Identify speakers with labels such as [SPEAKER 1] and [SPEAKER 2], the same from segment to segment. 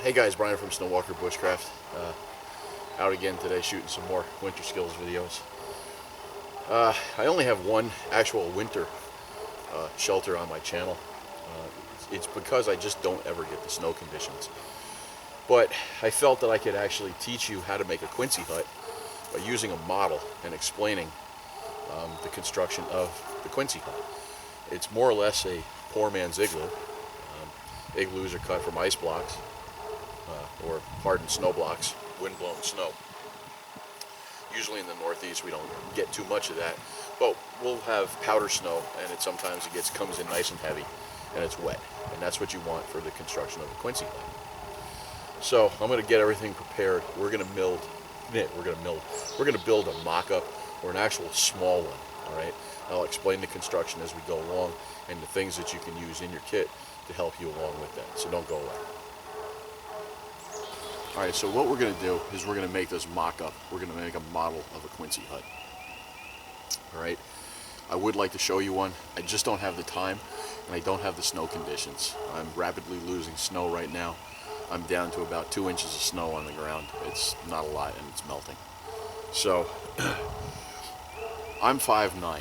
[SPEAKER 1] Hey guys, Brian from Snowwalker Bushcraft. Out again today shooting some more winter skills videos. I only have one actual winter shelter on my channel. It's because I just don't ever get the snow conditions. But I felt that I could actually teach you how to make a Quinzee hut by using a model and explaining the construction of the Quinzee hut. It's more or less a poor man's igloo. Igloos are cut from ice blocks. Or hardened snow blocks, wind-blown snow. Usually in the Northeast we don't get too much of that, but we'll have powder snow, and it sometimes comes in nice and heavy, and it's wet, and that's what you want for the construction of the Quinzee hut. So I'm going to get everything prepared. We're going to build a mock-up or an actual small one. All right. I'll explain the construction as we go along and the things that you can use in your kit to help you along with that. So don't go away. Alright, so what we're going to do is we're going to make this mock-up. We're going to make a model of a Quinzee hut. Alright, I would like to show you one. I just don't have the time, and I don't have the snow conditions. I'm rapidly losing snow right now. I'm down to about 2 inches of snow on the ground. It's not a lot, and it's melting. So, I'm 5'9",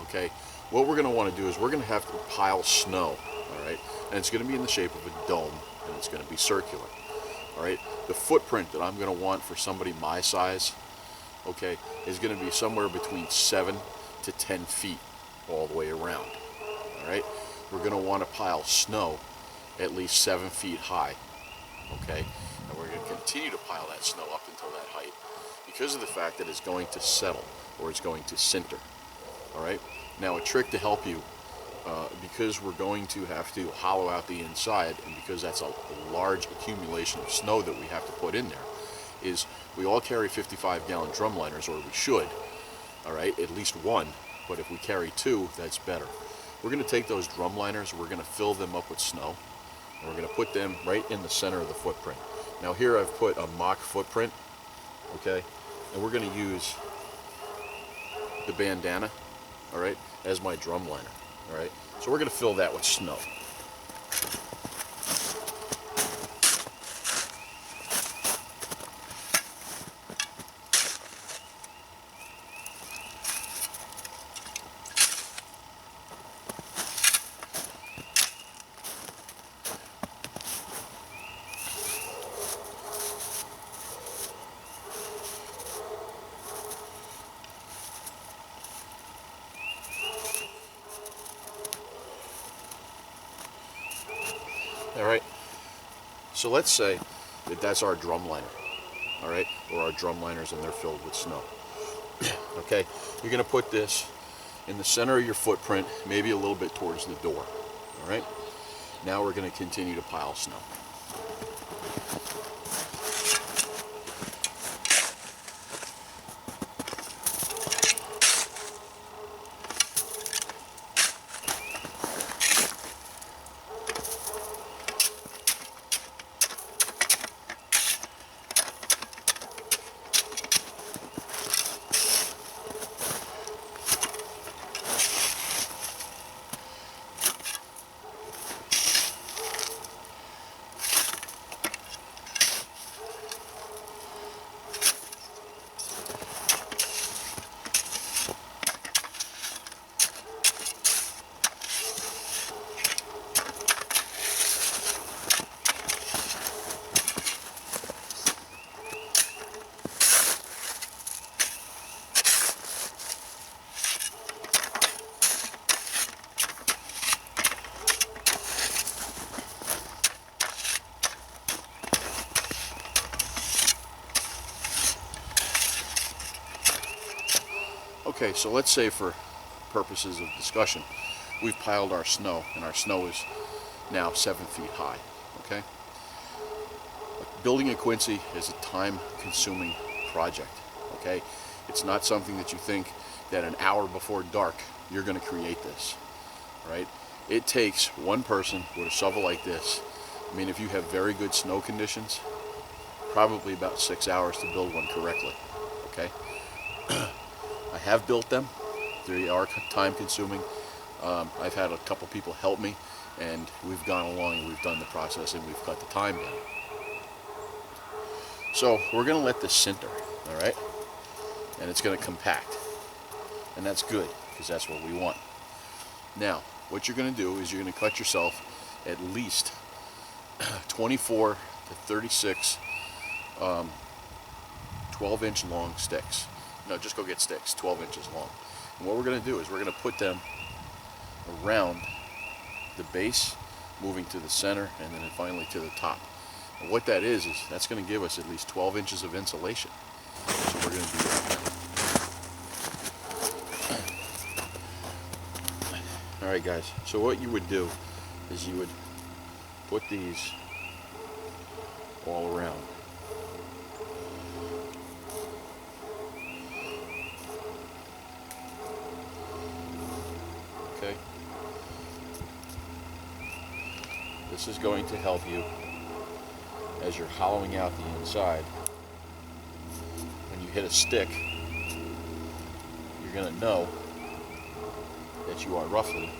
[SPEAKER 1] okay? What we're going to want to do is we're going to have to pile snow, alright? And it's going to be in the shape of a dome, and it's going to be circular. All right, the footprint that I'm going to want for somebody my size, okay, is going to be somewhere between 7 to 10 feet all the way around. All right, we're going to want to pile snow at least 7 feet high, okay, and we're going to continue to pile that snow up until that height because of the fact that it's going to settle or it's going to sinter. All right, now a trick to help you. Because we're going to have to hollow out the inside, and because that's a large accumulation of snow that we have to put in there, is we all carry 55-gallon drum liners, or we should, all right, at least one, but if we carry two, that's better. We're going to take those drum liners, we're going to fill them up with snow, and we're going to put them right in the center of the footprint. Now here I've put a mock footprint, okay, and we're going to use the bandana, all right, as my drum liner. All right, so we're going to fill that with snow. All right, so let's say that that's our drum liner, all right, or our drum liners, and they're filled with snow. Okay, you're going to put this in the center of your footprint, maybe a little bit towards the door. All right, now we're going to continue to pile snow. Okay, so let's say for purposes of discussion, we've piled our snow, and our snow is now 7 feet high, okay? Building a Quinzee is a time-consuming project, okay? It's not something that you think that an hour before dark you're going to create this, right? It takes one person with a shovel like this. I mean, if you have very good snow conditions, probably about 6 hours to build one correctly, okay? I have built them. They are time-consuming. I've had a couple people help me, and we've gone along and we've done the process and we've cut the time down. So we're going to let this center, all right? And it's going to compact. And that's good, because that's what we want. Now, what you're going to do is you're going to cut yourself at least 24 to 36 12-inch long sticks. No, just go get sticks, 12 inches long. And what we're going to do is we're going to put them around the base, moving to the center, and then finally to the top. And what that is that's going to give us at least 12 inches of insulation. So we're going to do that. Alright guys, so what you would do is you would put these all around. Okay? This is going to help you as you're hollowing out the inside. When you hit a stick, you're going to know that you are roughly,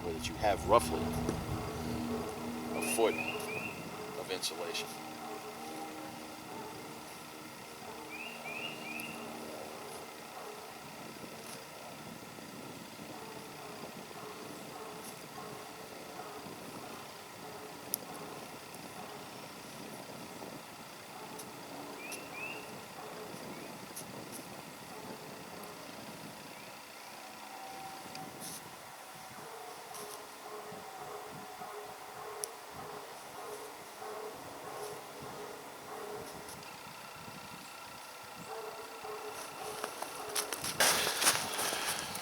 [SPEAKER 1] or that you have roughly, a foot of insulation.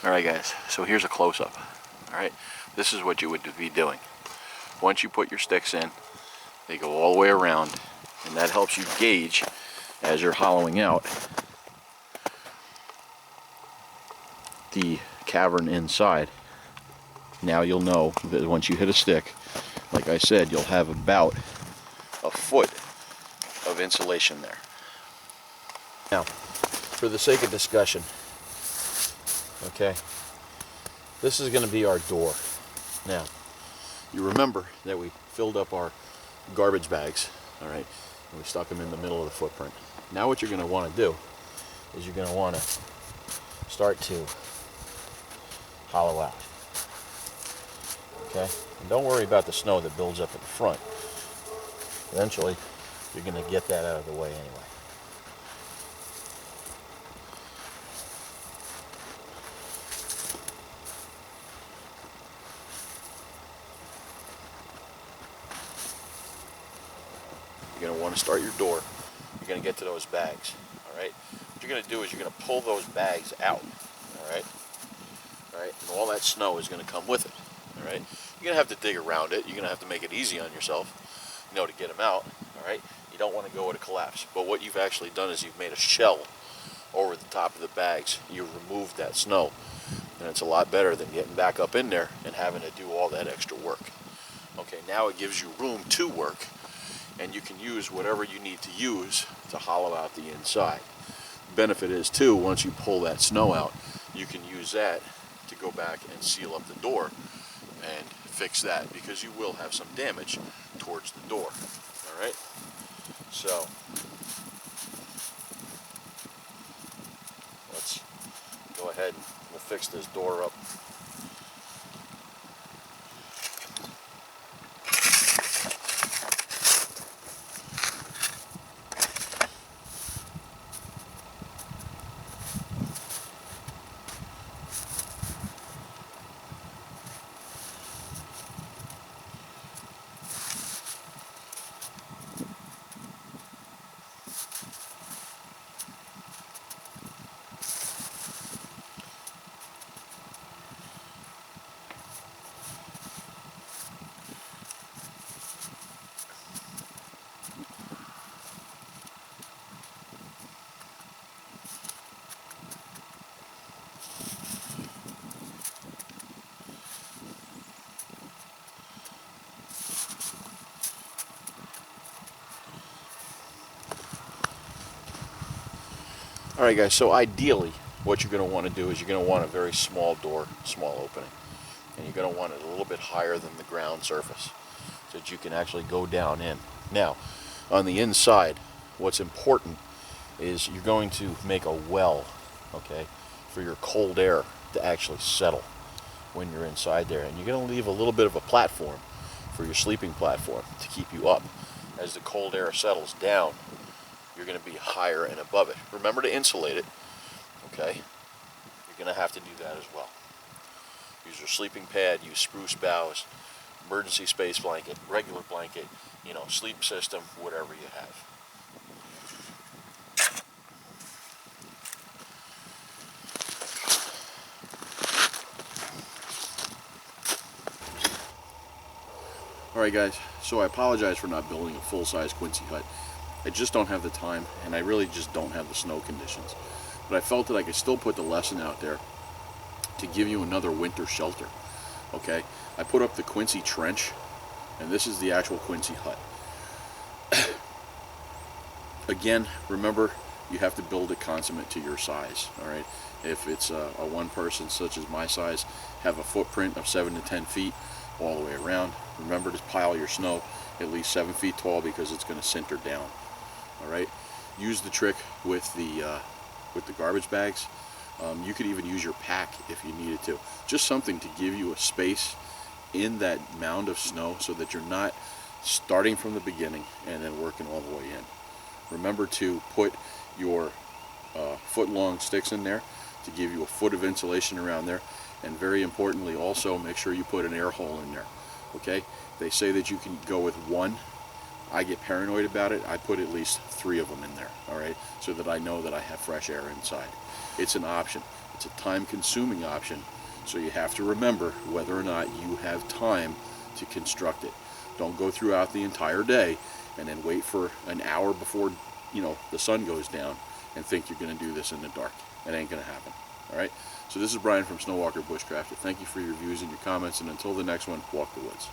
[SPEAKER 1] Alright guys, so here's a close-up. Alright, this is what you would be doing. Once you put your sticks in, they go all the way around, and that helps you gauge as you're hollowing out the cavern inside. Now you'll know that once you hit a stick, like I said, you'll have about a foot of insulation there. Now, for the sake of discussion, okay, this is going to be our door. Now, you remember that we filled up our garbage bags, all right, and we stuck them in the middle of the footprint. Now what you're going to want to do is you're going to want to start to hollow out, okay? And don't worry about the snow that builds up at the front. Eventually, you're going to get that out of the way anyway. You're going to want to start your door. You're going to get to those bags, all right? What you're going to do is you're going to pull those bags out, all right? All right, and all that snow is going to come with it, all right? You're going to have to dig around it. You're going to have to make it easy on yourself, you know, to get them out, all right? You don't want to go with a collapse. But what you've actually done is you've made a shell over the top of the bags. You've removed that snow, and it's a lot better than getting back up in there and having to do all that extra work. Okay, now it gives you room to work, and you can use whatever you need to use to hollow out the inside. Benefit is too, once you pull that snow out, you can use that to go back and seal up the door and fix that, because you will have some damage towards the door. All right, so let's go ahead and we'll fix this door up. Alright guys, so ideally what you're going to want to do is you're going to want a very small door, small opening. And you're going to want it a little bit higher than the ground surface so that you can actually go down in. Now, On the inside, what's important is you're going to make a well, okay, for your cold air to actually settle when you're inside there. And you're going to leave a little bit of a platform for your sleeping platform to keep you up. As the cold air settles down, you're going to be higher and above it. Remember to insulate it, okay? You're going to have to do that as well. Use your sleeping pad, use spruce boughs, emergency space blanket, regular blanket, you know, sleep system, whatever you have. Alright guys, so I apologize for not building a full-size Quinzee hut. I just don't have the time, and I really just don't have the snow conditions. But I felt that I could still put the lesson out there to give you another winter shelter. Okay, I put up the Quinzee trench, and this is the actual Quinzee hut. Again, remember, you have to build it consummate to your size. All right, if it's a one person such as my size, have a footprint of 7 to 10 feet all the way around. Remember to pile your snow at least 7 feet tall because it's going to sinter down. All right, use the trick with the garbage bags. You could even use your pack if you needed to. Just something to give you a space in that mound of snow so that you're not starting from the beginning and then working all the way in. Remember to put your foot-long sticks in there to give you a foot of insulation around there. And very importantly, also make sure you put an air hole in there. Okay? They say that you can go with one. I get paranoid about it. I put at least 3 of them in there, all right, so that I know that I have fresh air inside. It's an option. It's a time-consuming option, so you have to remember whether or not you have time to construct it. Don't go throughout the entire day and then wait for an hour before, you know, the sun goes down and think you're going to do this in the dark. It ain't going to happen, all right? So this is Brian from Snowwalker Bushcrafter. Thank you for your views and your comments, and until the next one, walk the woods.